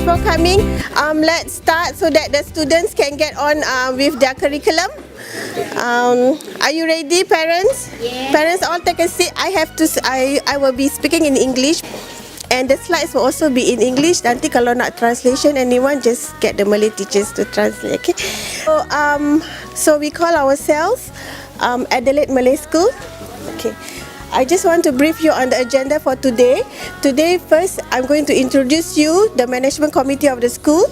for coming. Let's start so that the students can get on with their curriculum. Are you ready, parents? Yes. Parents, all take a seat. I will be speaking in English, and the slides will also be in English. Nanti kalau nak translation, anyone just get the Malay teachers to translate. Okay. So we call ourselves Adelaide Malay School. Okay. I just want to brief you on the agenda for today. Today, first, I'm going to introduce you the management committee of the school,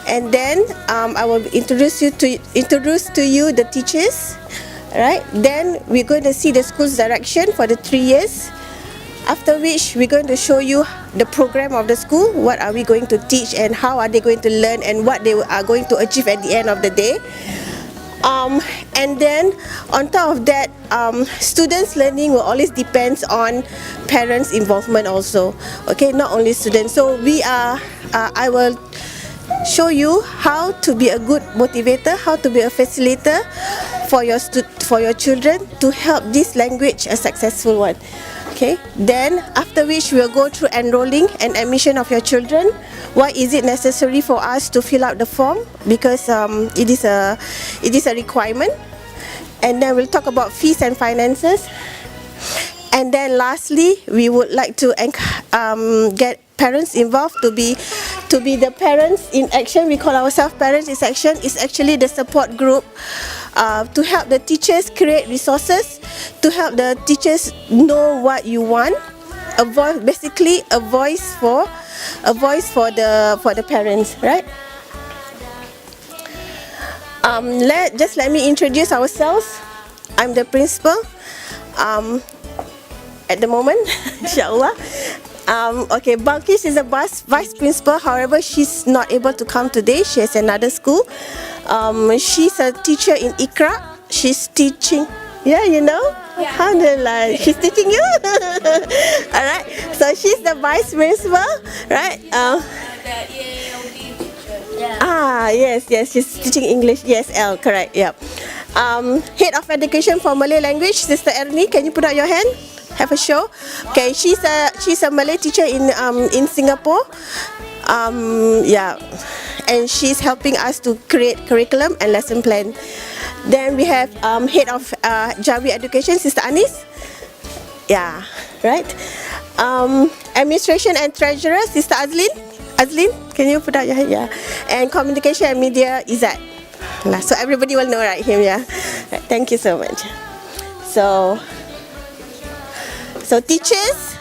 and then I will introduce to you the teachers. Right? Then we're going to see the school's direction for the 3 years. After which, we're going to show you the program of the school. What are we going to teach, and how are they going to learn, and what they are going to achieve at the end of the day. And then on top of that, students' learning will always depends on parents' involvement also. Okay, not only students. So I will show you how to be a good motivator, how to be a facilitator for your children to help this language a successful one. Okay, then after which we'll go through enrolling and admission of your children. Why is it necessary for us to fill out the form? Because it is a requirement. And then we'll talk about fees and finances. And then lastly, we would like to get parents involved to be the parents in action. We call ourselves parents in action. It's actually the support group to help the teachers create resources, to help the teachers know what you want. Basically a voice for the parents, right? Let me introduce ourselves. I'm the principal at the moment, inshallah. Okay, Balkis is a vice principal. However, she's not able to come today. She has another school. She's a teacher in Ikra. She's teaching. Yeah, you know? Yeah. Alhamdulillah. She's teaching you? Alright. So she's the vice principal, right? Yes, she's teaching English. Yes, L, correct, yep. Head of Education for Malay Language, Sister Ernie, can you put out your hand? Have a show. Okay, she's a Malay teacher in Singapore. Yeah, and she's helping us to create curriculum and lesson plan. Then we have head of Jawi Education, Sister Anis. Yeah, right. Administration and Treasurer, Sister Azlin, can you put out your hand? Yeah. And Communication and Media, Izzat. So everybody will know, right, him, yeah. Right, thank you so much. So teachers,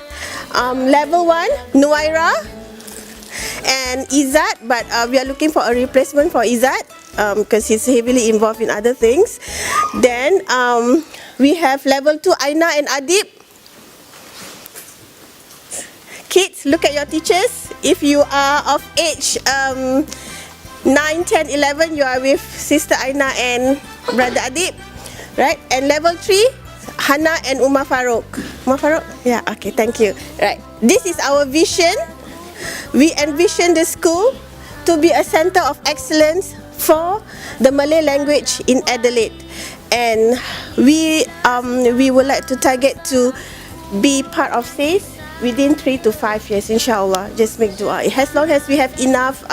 level 1, Nuaira and Izzat, but we are looking for a replacement for Izzat because he's heavily involved in other things. Then we have level 2, Aina and Adib. Kids, look at your teachers. If you are of age 9, 10, 11, you are with Sister Aina and Brother Adib, right? And level 3, Hana and Umar Farouk. Umar Farouk? Yeah, okay, thank you. Right, this is our vision. We envision the school to be a center of excellence for the Malay language in Adelaide, and we would like to target to be part of SACE within 3 to 5 years, inshallah. Just make dua. As long as we have enough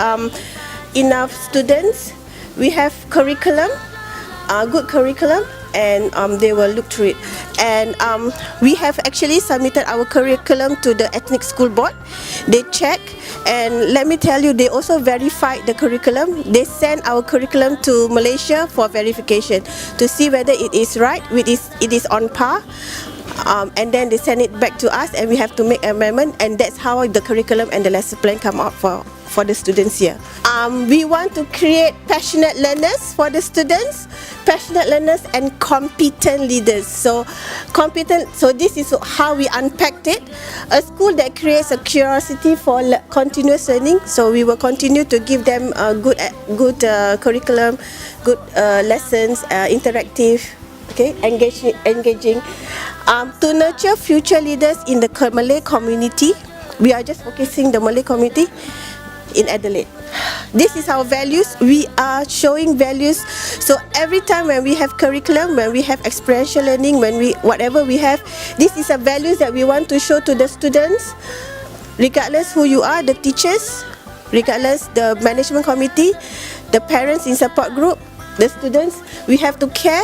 students, we have curriculum, good curriculum, and they will look through it. And we have actually submitted our curriculum to the Ethnic School Board. They check, and let me tell you, they also verified the curriculum. They sent our curriculum to Malaysia for verification to see whether it is right, it is on par. And then they send it back to us, and we have to make amendment, and that's how the curriculum and the lesson plan come out for the students here. We want to create passionate learners for the students, passionate learners and competent leaders. So this is how we unpacked it. A school that creates a curiosity for continuous learning. So we will continue to give them good curriculum, good lessons, interactive, okay, engaging. To nurture future leaders in the Malay community. We are just focusing the Malay community in Adelaide. This is our values. We are showing values. So every time when we have curriculum, when we have experiential learning, whatever we have, this is a values that we want to show to the students, regardless who you are, the teachers, regardless the management committee, the parents in support group, the students, we have to care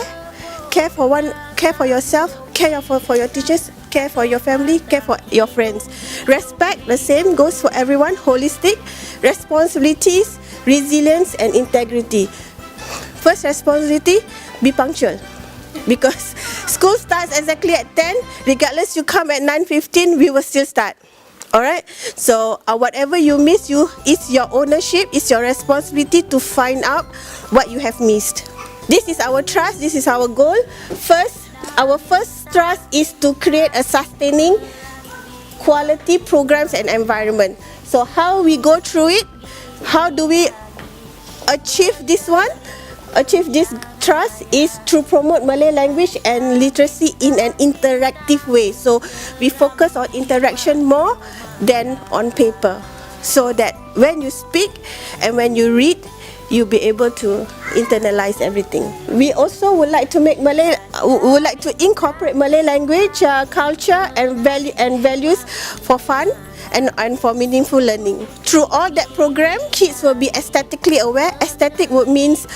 for yourself, care for your teachers, care for your family, care for your friends. Respect, the same goes for everyone, holistic, responsibilities, resilience and integrity. First responsibility, be punctual. Because school starts exactly at 10, regardless you come at 9:15, we will still start. Alright, so whatever you miss, it's your ownership, it's your responsibility to find out what you have missed. This is our trust, this is our goal. Our first trust is to create a sustaining quality programs and environment. So how we go through it, how do we achieve this one? Achieve this trust is to promote Malay language and literacy in an interactive way. So we focus on interaction more than on paper, so that when you speak and when you read, you'll be able to internalize everything. We also would like to incorporate Malay language, culture and values for fun and for meaningful learning. Through all that program, kids will be aesthetically aware. Aesthetic would means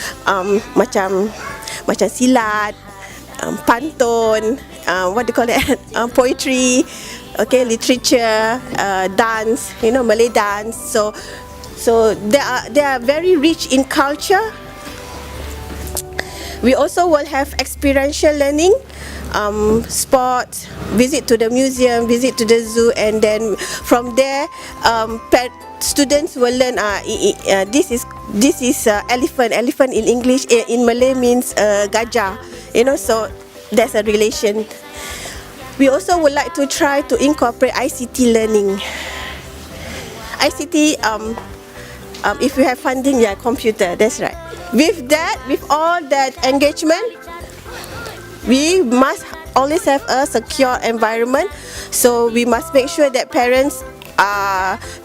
macam silat, pantun, what do you call that? Poetry, okay, literature, dance, Malay dance. So they are very rich in culture. We also will have experiential learning, sports, visit to the museum, visit to the zoo, and then from there, students will learn. This is elephant. Elephant in English, in Malay means gajah. So that's a relation. We also would like to try to incorporate ICT learning. ICT, if you have funding, computer. That's right. With that, with all that engagement, we must always have a secure environment. So we must make sure that parents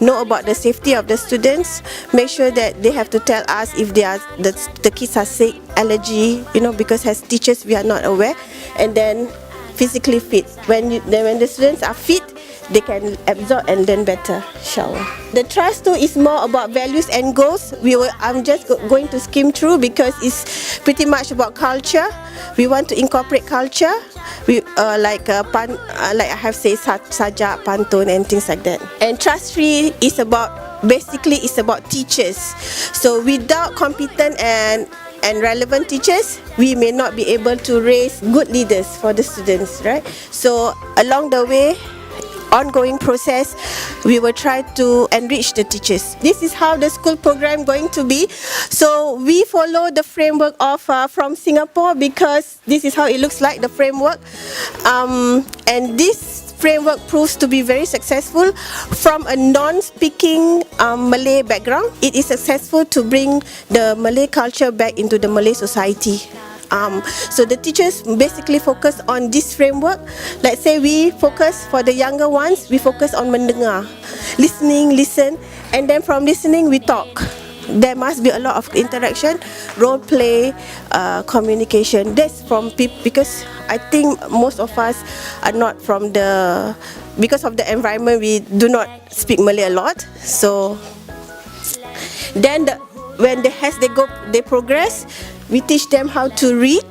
know about the safety of the students. Make sure that they have to tell us if the kids are sick, allergy, because as teachers we are not aware. And then physically fit. When the students are fit, they can absorb and learn better, inshallah. The trust too is more about values and goals. I'm just going to skim through because it's pretty much about culture. We want to incorporate culture. Like I have said, sajak, pantun and things like that. And trust three is about teachers. So without competent and relevant teachers, we may not be able to raise good leaders for the students, right? So along the way, ongoing process, we will try to enrich the teachers. This is how the school program going to be. So we follow the framework of from Singapore, because this is how it looks like, the framework, and this framework proves to be very successful. From a non-speaking Malay background, it is successful to bring the Malay culture back into the Malay society. So the teachers basically focus on this framework. Let's say we focus for the younger ones, we focus on mendengar, listen, and then from listening we talk. There must be a lot of interaction, role play, communication. That's from people, because I think most of us are not from because of the environment, we do not speak Malay a lot. So then when they progress, we teach them how to read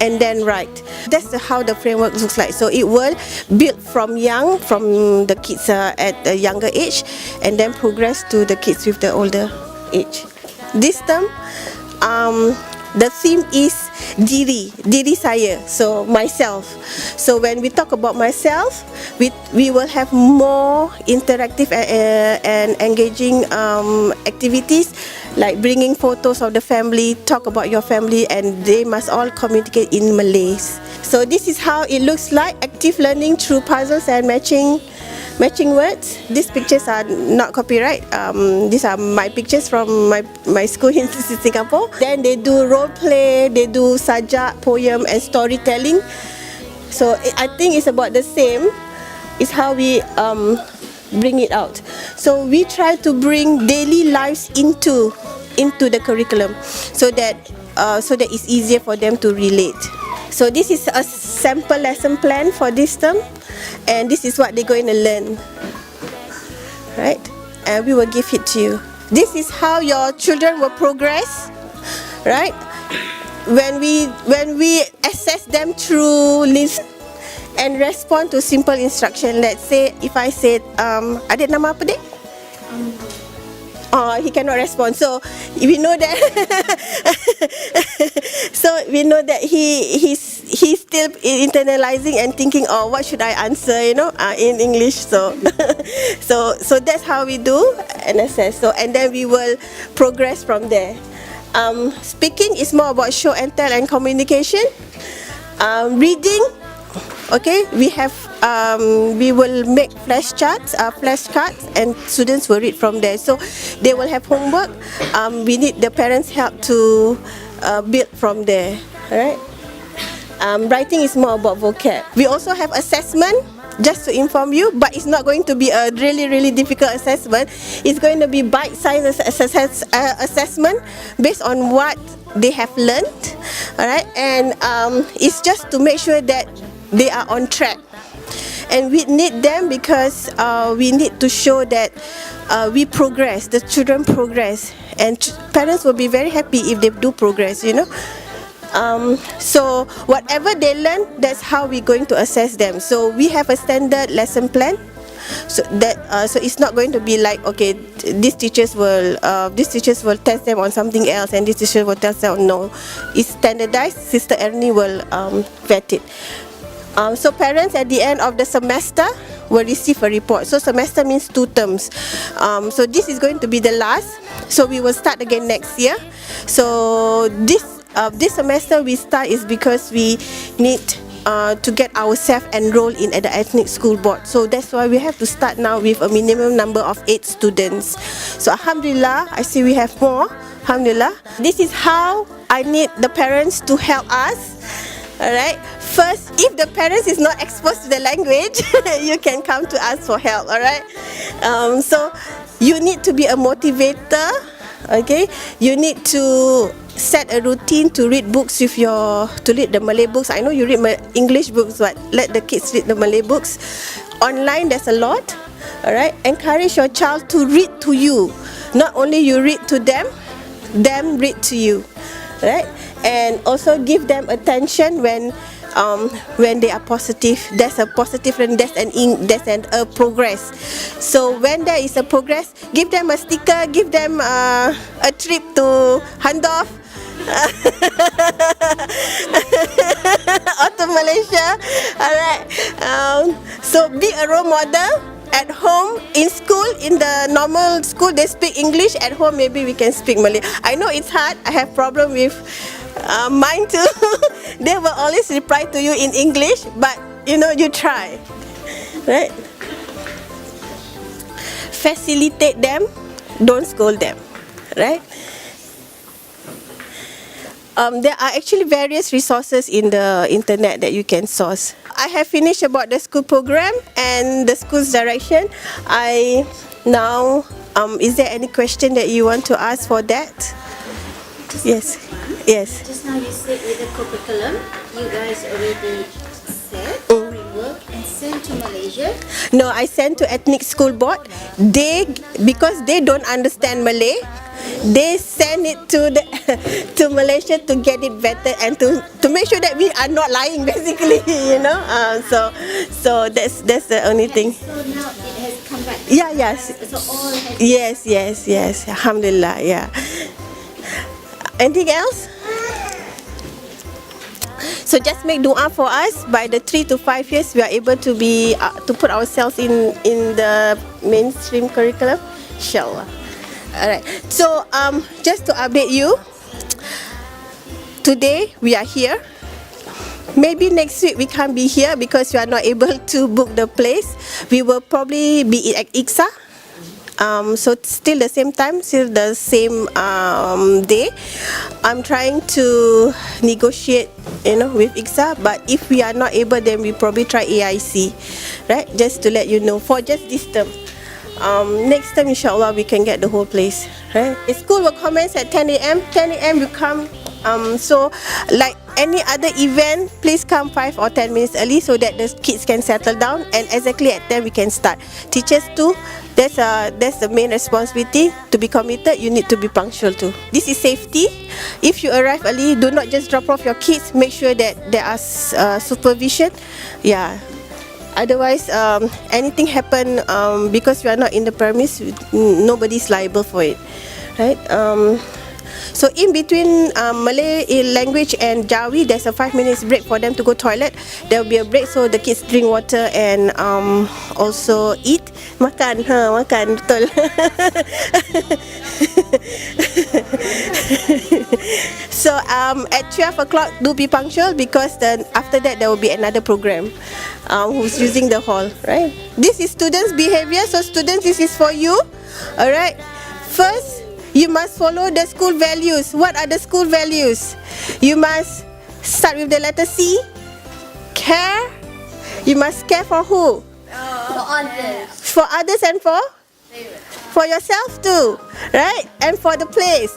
and then write. That's how the framework looks like. So it will build from the kids at a younger age, and then progress to the kids with the older age. This term, the theme is diri saya, so myself. So when we talk about myself, we will have more interactive and engaging activities, like bringing photos of the family, talk about your family, and they must all communicate in Malay. So this is how it looks like, active learning through puzzles and matching words. These pictures are not copyright. These are my pictures from my school in Singapore. Then they do role play, they do sajak, poem and storytelling. So I think it's about the same. It's how we bring it out. So we try to bring daily lives into the curriculum, so that it's easier for them to relate. So this is a sample lesson plan for this term, and this is what they're going to learn, right? and we will give it to you. This is how your children will progress, right? When we assess them through listen and respond to simple instruction. Let's say if I said, adik nama apa dek? He cannot respond. So we know that. So we know that he's still internalizing and thinking, oh, what should I answer? In English. So so that's how we do and assess. So and then we will progress from there. Speaking is more about show and tell and communication. Reading. Okay, we will make flashcards, and students will read from there. So they will have homework. We need the parents' help to build from there. All right. Writing is more about vocab. We also have assessment. Just to inform you, but it's not going to be a really difficult assessment. It's going to be bite-sized assessment based on what they have learned. All right, and it's just to make sure that they are on track. And we need them because we need to show that we progress, the children progress, and parents will be very happy if they do progress, So whatever they learn, that's how we're going to assess them. So we have a standard lesson plan. So that so it's not going to be like, okay, these teachers will test them on something else, and this teacher will test them. No, it's standardized. Sister Ernie will vet it. So parents at the end of the semester will receive a report. So semester means 2 terms. So this is going to be the last. So we will start again next year. So this semester we start is because we need to get ourselves enrolled in the ethnic school board. So that's why we have to start now with a minimum number of 8 students. So alhamdulillah, I see we have more. Alhamdulillah. This is how I need the parents to help us. Alright, first, if the parents is not exposed to the language, you can come to us for help. Alright, so you need to be a motivator. Okay, you need to set a routine to read books to read the Malay books. I know you read English books, but let the kids read the Malay books. Online, there's a lot. Alright, encourage your child to read to you. Not only you read to them read to you. Right, and also give them attention when they are positive. There's a positive and there's a progress. So when there is a progress, give them a sticker, give them a trip to Handorf or to Malaysia. Alright, so be a role model. At home, in school, in the normal school, they speak English. At home, maybe we can speak Malay. I know it's hard. I have problem with mine too. They will always reply to you in English, but you try, right? Facilitate them, don't scold them, right? There are actually various resources in the internet that you can source. I have finished about the school program and the school's direction. Is there any question that you want to ask for that? Yes. Yes. Just now you said with the curriculum, you guys already said framework and sent to Malaysia. No, I sent to ethnic school board. Because they don't understand Malay, they send it to Malaysia to get it vetted and to make sure that we are not lying, basically, so that's the only thing. So now it has come back. Yeah, yes. So all has Yes. Alhamdulillah, yeah. Anything else? So just make dua for us. By the 3 to 5 years, we are able to be to put ourselves in the mainstream curriculum, inshallah. Alright. So just to update you, today we are here. Maybe next week we can't be here because we are not able to book the place. We will probably be at Iksa. So still the same time, still the same day. I'm trying to negotiate, with Iksa. But if we are not able, then we probably try AIC, right? Just to let you know, for just this term. Next time, inshallah, we can get the whole place, right? The school will commence at 10 a.m. 10 a.m. you come. So like any other event, please come 5 or 10 minutes early so that the kids can settle down, and exactly at 10 we can start. Teachers too, that's the main responsibility. To be committed, you need to be punctual too. This is safety. If you arrive early, do not just drop off your kids. Make sure that there are supervision. Yeah. Otherwise, anything happen because you are not in the premise, nobody's liable for it, right? So in between Malay language and Jawi, there's a 5 minutes break for them to go toilet. There will be a break so the kids drink water and also eat. Makan, makan, betul. So at 12 o'clock, do be punctual because then after that there will be another program who's using the hall, right? This is students' behavior. So students, this is for you, all right? First, you must follow the school values. What are the school values? You must start with the letter C. Care. You must care for who? For others. For others and for yourself too, right? And for the place.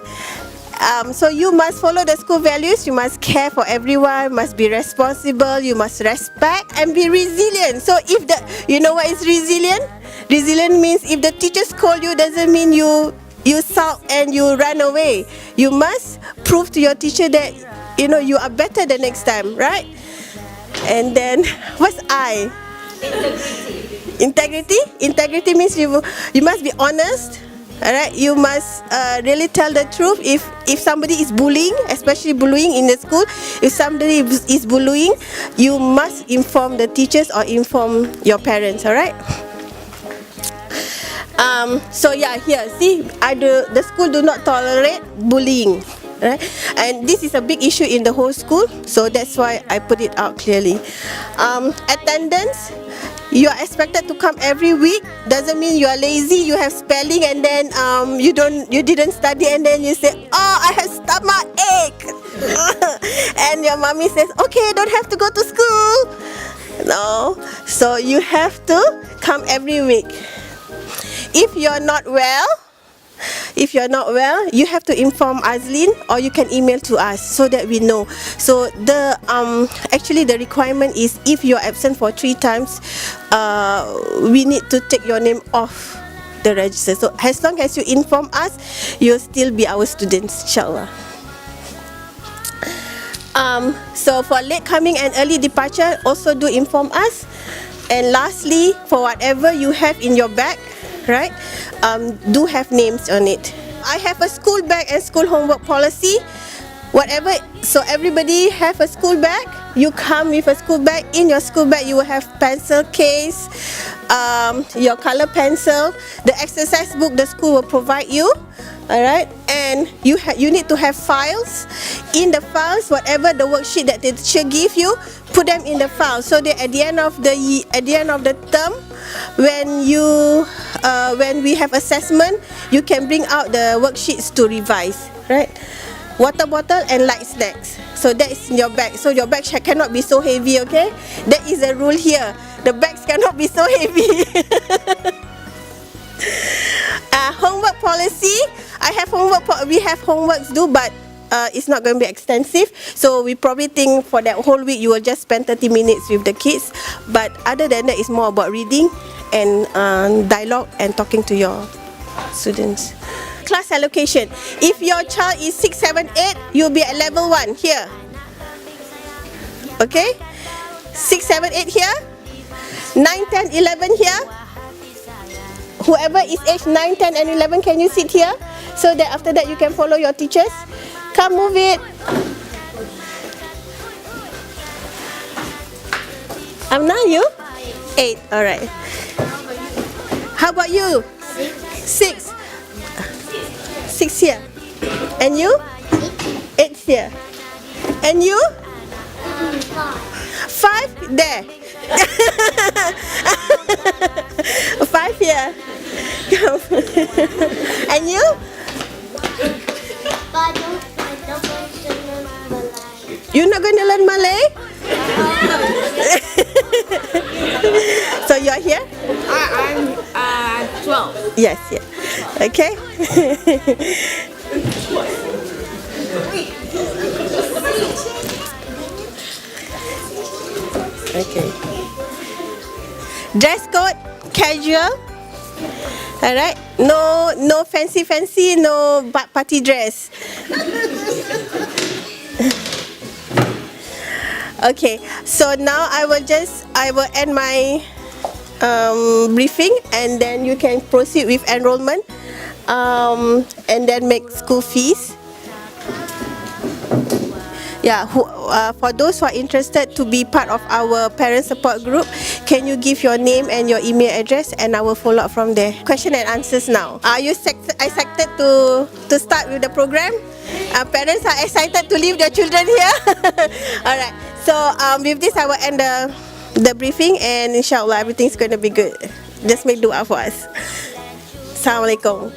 So you must follow the school values. You must care for everyone. Must be responsible. You must respect and be resilient. So if you know what is resilient? Resilient means if the teacher scold you, doesn't mean you sulk and you run away. You must prove to your teacher that you are better the next time, right? And then what's I? Integrity means you must be honest. Alright, you must really tell the truth. If somebody is bullying, especially bullying in the school, if somebody is bullying, you must inform the teachers or inform your parents. Alright. So yeah, here, see, the school do not tolerate bullying, right? And this is a big issue in the whole school, so that's why I put it out clearly. Attendance, you are expected to come every week. Doesn't mean you are lazy, you have spelling, and then you didn't study, and then you say, oh, I have stomach ache, and your mommy says, okay, don't have to go to school. No, so you have to come every week. If you're not well, you have to inform Azlin, or you can email to us so that we know. So actually the requirement is if you're absent for 3 times, we need to take your name off the register. So as long as you inform us, you'll still be our students, inshallah. So for late coming and early departure, also do inform us. And lastly, for whatever you have in your bag, right, do have names on it. I have a school bag and school homework policy. Whatever, so everybody have a school bag. You come with a school bag. In your school bag, you will have pencil case, your color pencil, the exercise book the school will provide you. All right, and you need to have files. In the files, whatever the worksheet that the teacher give you, put them in the file so that at the end of the term, when we have assessment, you can bring out the worksheets to revise, right? Water bottle and light snacks. So that is in your bag. So your bag cannot be so heavy, okay? That is a rule here. The bags cannot be so heavy. Homework policy. We have homeworks due, but it's not going to be extensive. So we probably think for that whole week you will just spend 30 minutes with the kids. But other than that, it's more about reading and dialogue and talking to your students. Class allocation. If your child is 6, 7, 8, you'll be at level 1 here. Okay? 6, 7, 8 here. 9, 10, 11 here. Whoever is age 9, 10 and 11, can you sit here? So that after that you can follow your teachers. Come, move it. Amna, you? 8, alright. How about you? 6. 6 here. And you? 8 here. And you? 5 there. 5 here. And you? I don't want to learn Malay. You're not going to learn Malay? So you're here? I'm 12. Yes, yeah. Okay. Okay. Dress code casual. Alright. No fancy, no party dress. Okay. So now I will end my briefing, and then you can proceed with enrollment, and then make school fees. Yeah, for those who are interested to be part of our parent support group, can you give your name and your email address, and I will follow up from there. Question and answers now. Are you excited to start with the program? Parents are excited to leave their children here. Alright. So with this, I will end the briefing, and inshallah everything's going to be good. Just make dua for us. Assalamualaikum.